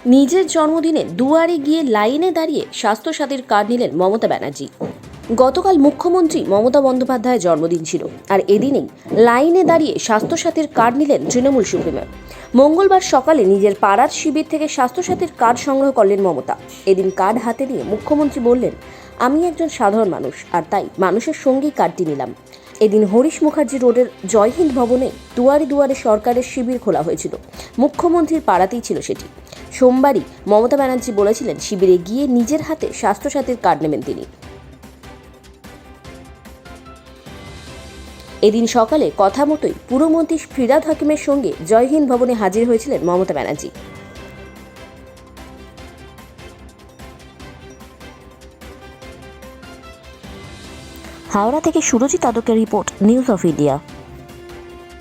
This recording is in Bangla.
নিজের জন্মদিনে দুয়ারে গিয়ে লাইনে দাঁড়িয়ে স্বাস্থ্যসাথীর কার্ড নিলেন মমতা ব্যানার্জি। গতকাল মুখ্যমন্ত্রী মমতা বন্দ্যোপাধ্যায়ের জন্মদিন ছিল, আর এদিনেই লাইনে দাঁড়িয়ে স্বাস্থ্যসাথীর কার্ড নিলেন তৃণমূল সুপ্রিমো। মঙ্গলবার সকালে নিজের পাড়ার শিবির থেকে স্বাস্থ্যসাথীর কার্ড সংগ্রহ করলেন মমতা। এদিন কার্ড হাতে নিয়ে মুখ্যমন্ত্রী বললেন, আমি একজন সাধারণ মানুষ, আর তাই মানুষের সঙ্গেই কার্ডটি নিলাম। এদিন হরিশ মুখার্জি রোডের জয়হিন্দ ভবনে দুয়ারে দুয়ারে সরকারের শিবির খোলা হয়েছিল। মুখ্যমন্ত্রীর পাড়াতেই ছিল সেটি। সোমবারই মমতা ব্যানার্জি বলেছিলেন, শিবিরে গিয়ে নিজের হাতে স্বাস্থ্যসাথীর কার্ড নেবেন তিনি। এদিন সকালে কথা মতোই পুরমন্ত্রী ফিরহাদ হাকিমের সঙ্গে জয়হিন্দ ভবনে হাজির হয়েছিলেন মমতা ব্যানার্জি। হাওড়া থেকে সুরজিৎ আদকের রিপোর্ট, নিউজ অফ ইন্ডিয়া।